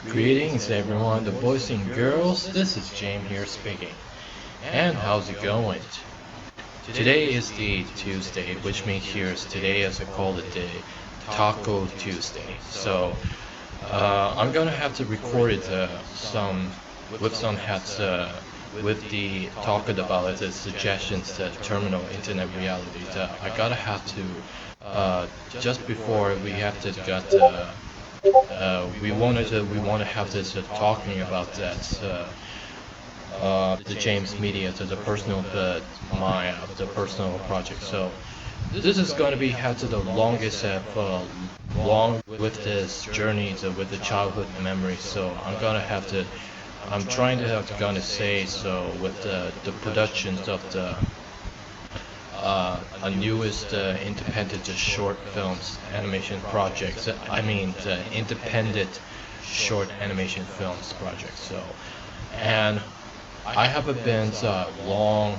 Greetings everyone, the boys and girls, this is James here speaking. And how's it going? Today is the Tuesday, which means here's today as I call it the Taco Tuesday. So I'm gonna have to record it with the talking about the suggestions that terminal internet reality. I gotta have to just before we have to get we want to have this talking about that the James media to the personal the personal project. So this is going to be had to the longest long with this journey with the childhood memory. So I'm trying to have to gonna say so with the productions of the newest independent short films animation projects. I mean the independent short animation films project. So, and I have been long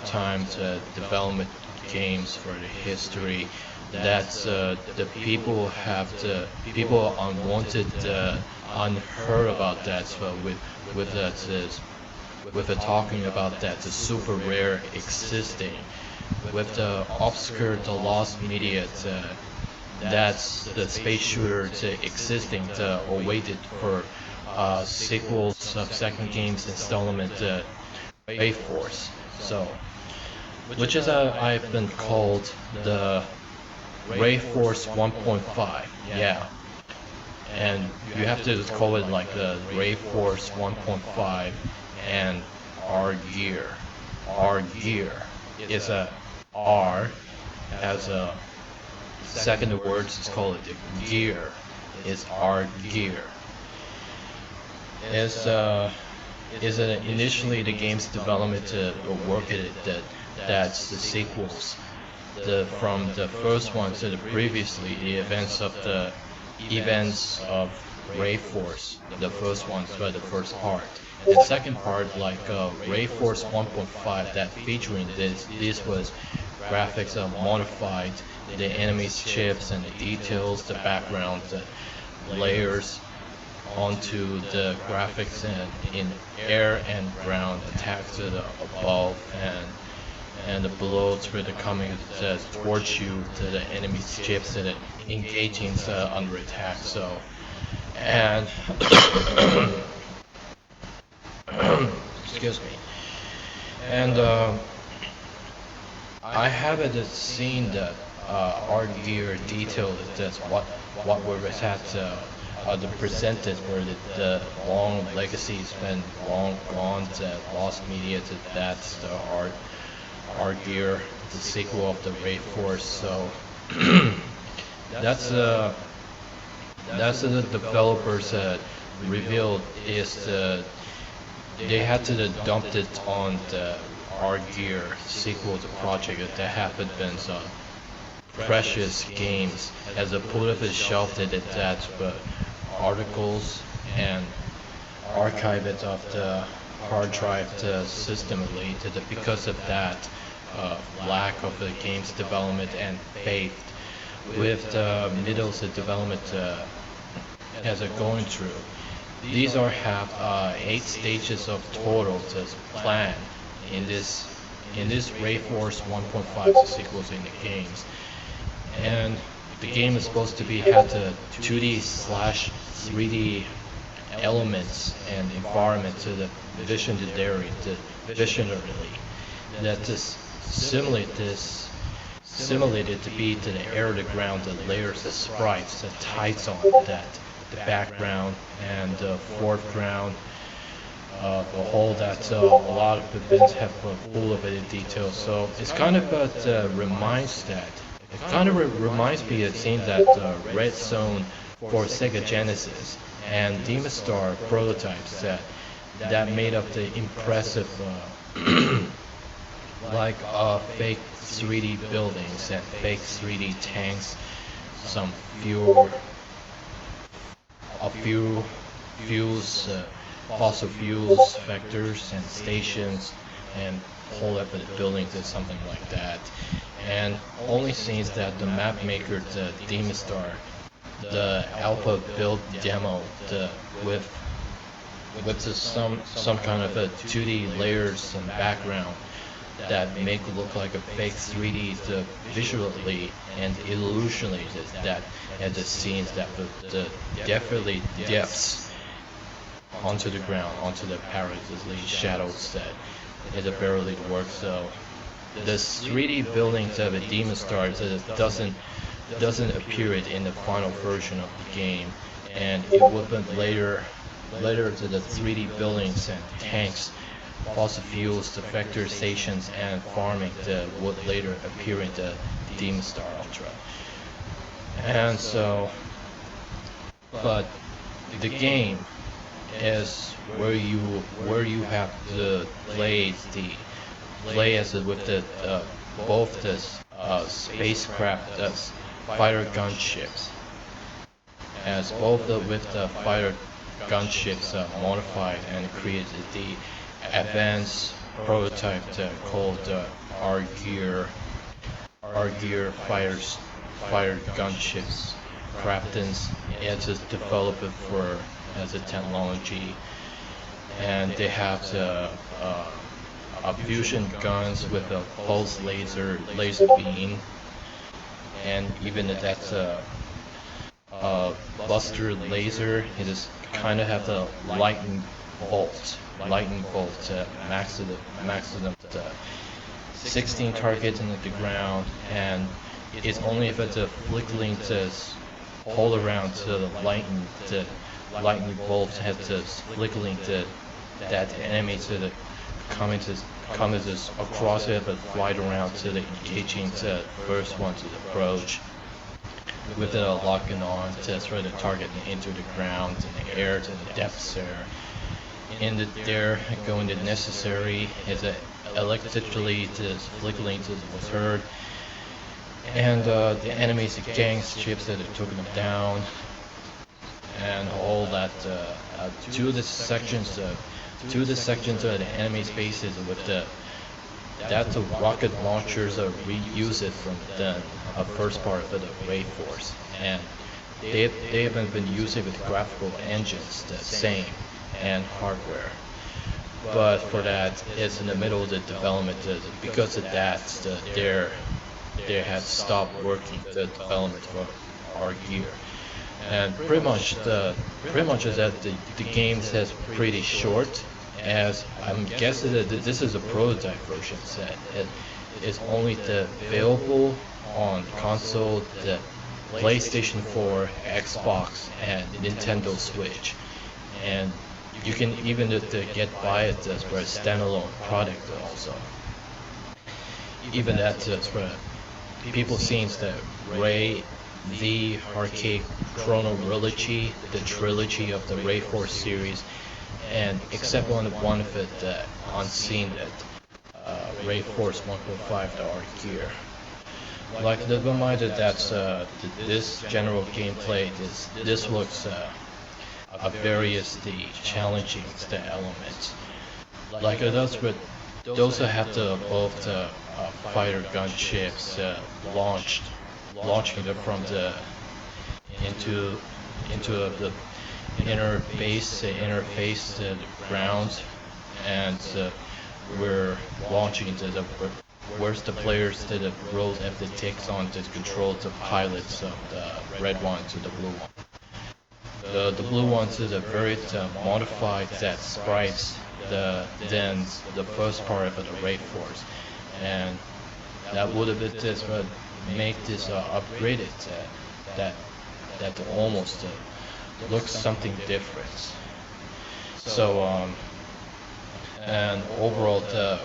time to development games for the history. That's the people unwanted unheard about that. So with that is with the talking about that the super rare existing with the obscure the lost media that's the space shooter existing or waited for sequels of second game's installment Rayforce. So which is I've been called the Rayforce 1.5. Yeah, and you have to call it like the Rayforce 1.5 and R gear. R gear is a R as a second words. It's called it gear. Is R gear. Is initially the game's development to work at it that's the sequels. From the first one to the previously the events of Rayforce. The first one, so the first part. The second part, like Rayforce 1.5, that featuring this was graphics modified, the enemy's chips and the details, the background, the layers onto the graphics in air and ground attacks to the above and the below through the coming towards you to the enemy's chips and engaging under attack. So and excuse me, and I haven't seen that art gear detail. That's what were the presented where the long legacies been long gone to lost media to that's the art gear, the sequel of the Rayforce. So that's the developers revealed is they had to dump it on the R Gear sequel to project that haven't been some precious games as a put of it shelved it that but articles and archive it of the hard drive system related because of that lack of the game's development and faith with the middles of development as it going through. These are have 8 stages of total plan in this Rayforce 1.5 sequels in the games, and the game is supposed to be had the 2D/3D elements and environment to the visionary that is simulated to be to the air to ground, the layers, the sprites, the tights on that, the background and the foreground, the whole that a lot of events have full of it in detail. So it's kind of reminds me it seems that Red Zone for Sega Genesis and Demon Star prototypes that made up the impressive like fake 3D buildings and fake 3D tanks, some fossil fuels vectors and stations and whole effort buildings and something like that. and only since that the map maker, the Demonstar, the alpha build demo, with some kind of a 2D layers and background that make it look like a fake 3D visually and illusionally that at the scenes that the definitely depths onto the ground, onto the parallelly shadows that it barely works. So the 3D buildings of a Demonstar doesn't appear it in the final version of the game, and it would be later to the 3D buildings and tanks, fossil fuels, the factory stations, and farming that would later appear in the Demonstar Ultra. And so, but the game is where you have to play as with the both the spacecraft as fighter gunships, as both with the fighter gunships modified and created the advanced prototype called R-Gear fighter gunships, crafted and just developed it for as a technology, and they have the fusion guns with a pulse laser beam, and even that's a Buster laser. It is kind of have the lightning bolt maximum 16 targets in the ground, and it's only if it's a flickering to hold around to the lightning bolt has to flickering to that enemy to the coming across it, but fly around to the engaging the first one to approach with it locking on to throw the target into the ground, in the air, to the depths there. In the there, going to necessary is electrically to flickering to the third, and the enemies gang ships that took them down, and all that to the sections of the enemy's bases with the rocket launchers reuse it from the first part of the Rayforce, and they haven't been using with graphical engines the same and hardware. But for that, it's in the middle of the development because of that they had stopped working the development for our gear. And pretty much is that the game says pretty short, as I'm guessing that this is a prototype version set. It is only available on console, the PlayStation 4, Xbox, and Nintendo Switch, and you can even get by it as for a standalone product also. Even that for people seems that Ray, the arcade chronology, the trilogy of the Rayforce series, and except on one of it unseen that Rayforce 1.5 the art gear. Like the reminder that's this general gameplay, this looks various the challenging the elements. Like those that have both the fighter gunships launching them from the into the inner base, interface the ground, and we're launching where's the players to the role that it takes on to control the pilots of the red one to the blue one. The blue ones is a very modified that sprites the first part of the Rayforce, and that would have been this would make this upgraded that almost looks something different. So and overall the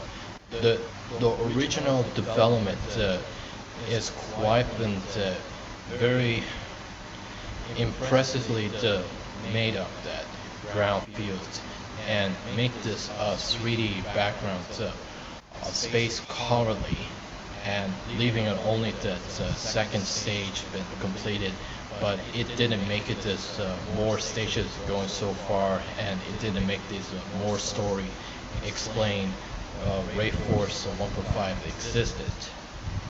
original development is quite been very impressively made up that ground fields and make this 3D background space colorly, and leaving it only the second stage been completed, but it didn't make it this more stages going so far, and it didn't make this more story explain Rayforce 1.5 existed.